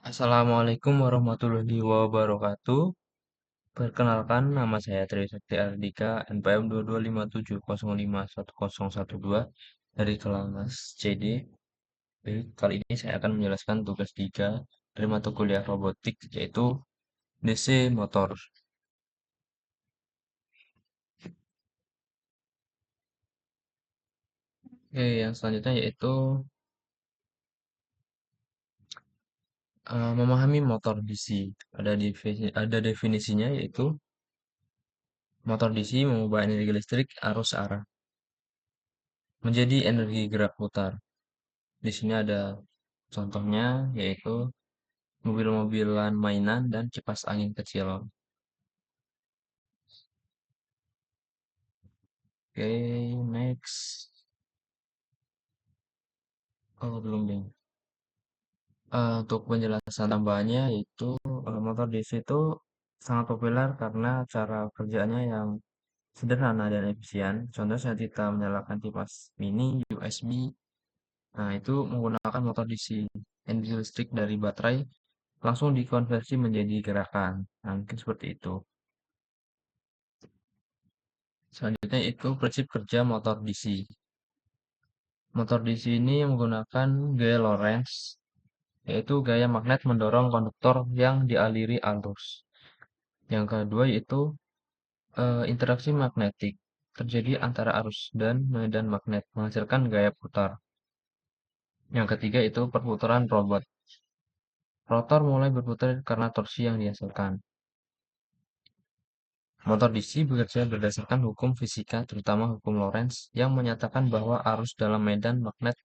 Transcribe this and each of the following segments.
Assalamualaikum warahmatullahi wabarakatuh. Perkenalkan, nama saya Tri Sakti Ardika, NPM 2257051012 dari kelas CD. Baik, kali ini saya akan menjelaskan tugas 3 dari mata kuliah robotik, yaitu DC motor. Oke, yang selanjutnya yaitu memahami motor DC. Ada definisinya, yaitu motor DC mengubah energi listrik arus arah menjadi energi gerak putar. Di sini ada contohnya, yaitu mobil-mobilan mainan dan kipas angin kecil. Oke, next. Oh, belum deh. Untuk penjelasan tambahannya, yaitu motor DC itu sangat populer karena cara kerjanya yang sederhana dan efisien. Contoh saat kita menyalakan kipas mini USB, nah itu menggunakan motor DC. Energi listrik dari baterai langsung dikonversi menjadi gerakan. Nah, mungkin seperti itu. Selanjutnya itu prinsip kerja motor DC. Motor DC ini menggunakan gaya Lorentz, yaitu gaya magnet mendorong konduktor yang dialiri arus. Yang kedua yaitu interaksi magnetik terjadi antara arus dan medan magnet menghasilkan gaya putar. Yang ketiga itu perputaran robot. Rotor mulai berputar karena torsi yang dihasilkan. Motor DC bekerja berdasarkan hukum fisika, terutama hukum Lorentz, yang menyatakan bahwa arus dalam medan magnet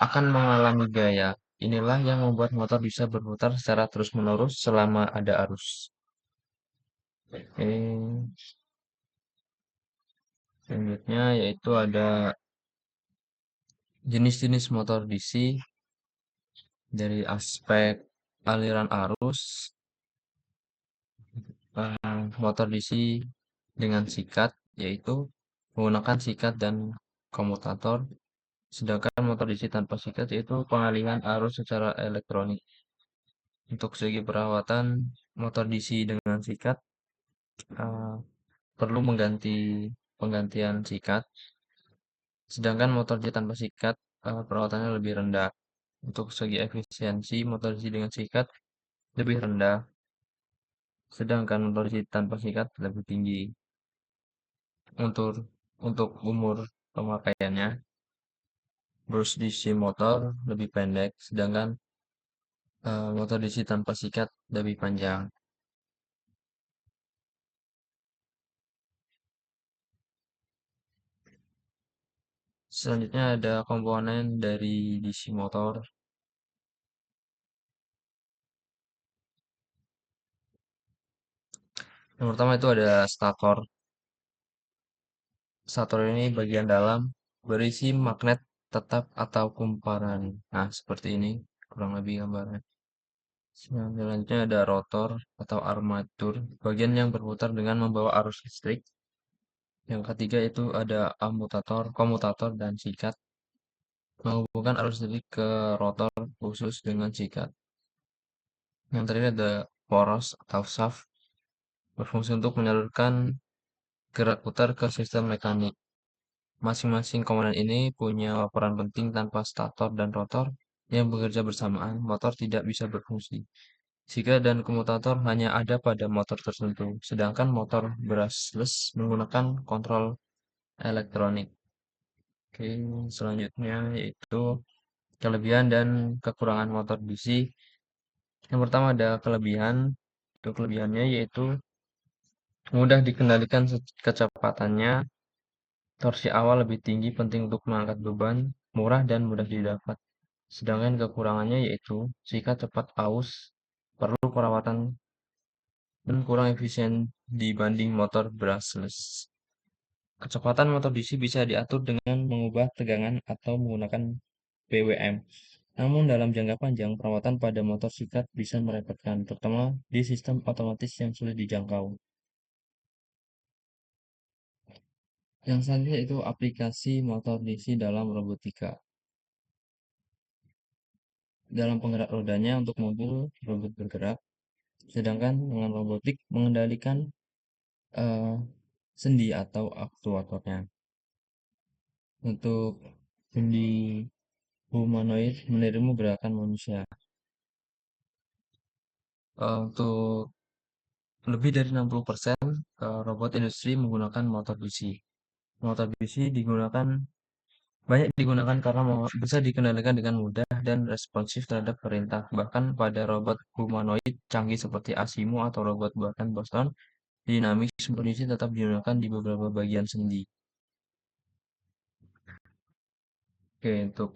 akan mengalami gaya. Inilah yang membuat motor bisa berputar secara terus-menerus selama ada arus. Oke, selanjutnya yaitu ada jenis-jenis motor DC dari aspek aliran arus, motor DC dengan sikat, yaitu menggunakan sikat dan komutator, sedangkan motor DC tanpa sikat yaitu pengalihan arus secara elektronik. Untuk segi perawatan motor DC dengan sikat, eh, perlu penggantian sikat, sedangkan motor J tanpa sikat perawatannya lebih rendah. Untuk segi efisiensi, motor J dengan sikat lebih rendah, sedangkan motor J tanpa sikat lebih tinggi. Untuk untuk umur pemakaiannya, burst DC motor lebih pendek, sedangkan motor DC tanpa sikat lebih panjang. Selanjutnya ada komponen dari DC motor. Yang pertama itu ada stator. Stator ini bagian dalam berisi magnet tetap atau kumparan. Nah, seperti ini kurang lebih gambarnya. Selanjutnya ada rotor atau armatur, bagian yang berputar dengan membawa arus listrik. Yang ketiga itu ada komutator dan sikat, menghubungkan arus listrik ke rotor khusus dengan sikat. Yang terakhir ada poros atau shaft, berfungsi untuk menyalurkan gerak putar ke sistem mekanik. Masing-masing komponen ini punya peran penting. Tanpa stator dan rotor yang bekerja bersamaan, motor tidak bisa berfungsi. Sikat dan komutator hanya ada pada motor tertentu, sedangkan motor brushless menggunakan kontrol elektronik. Oke, selanjutnya yaitu kelebihan dan kekurangan motor DC. Yang pertama ada kelebihan. Untuk kelebihannya yaitu mudah dikendalikan kecepatannya, torsi awal lebih tinggi penting untuk mengangkat beban, murah dan mudah didapat. Sedangkan kekurangannya yaitu sikat cepat aus, perlu perawatan dan kurang efisien dibanding motor brushless. Kecepatan motor DC bisa diatur dengan mengubah tegangan atau menggunakan BWM. Namun dalam jangka panjang, perawatan pada motor sikat bisa merepotkan, terutama di sistem otomatis yang sulit dijangkau. Yang selanjutnya itu aplikasi motor DC dalam robotika. Dalam penggerak rodanya untuk mobil, robot bergerak, sedangkan dengan robotik mengendalikan eh, sendi atau aktuatornya. Untuk sendi humanoid meniru gerakan manusia. Untuk lebih dari 60% robot industri menggunakan motor DC. Motor DC banyak digunakan karena bisa dikendalikan dengan mudah dan responsif terhadap perintah. Bahkan pada robot humanoid canggih seperti Asimo atau robot buatan Boston, dinamis kondisi tetap digunakan di beberapa bagian sendi. Oke, untuk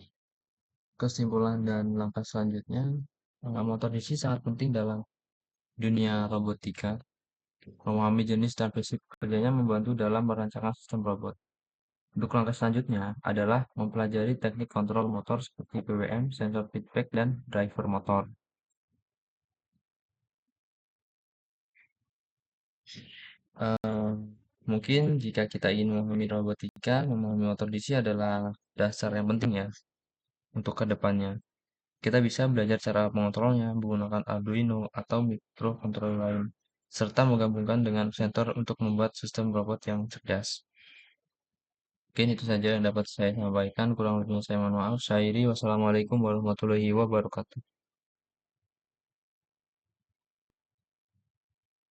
kesimpulan dan langkah selanjutnya, motor DC sangat penting dalam dunia robotika. Memahami jenis dan prinsip kerjanya membantu dalam merancangkan sistem robot. Untuk langkah selanjutnya adalah mempelajari teknik kontrol motor seperti PWM, sensor feedback, dan driver motor. Eh, Mungkin jika kita ingin memahami robotika, memahami motor DC adalah dasar yang penting ya untuk kedepannya. Kita bisa belajar cara mengontrolnya menggunakan Arduino atau microcontroller lain, serta menggabungkan dengan sensor untuk membuat sistem robot yang cerdas. Mungkin itu saja yang dapat saya sampaikan. Kurang lebihnya saya mohon maaf. Saya Iri. Wassalamualaikum warahmatullahi wabarakatuh.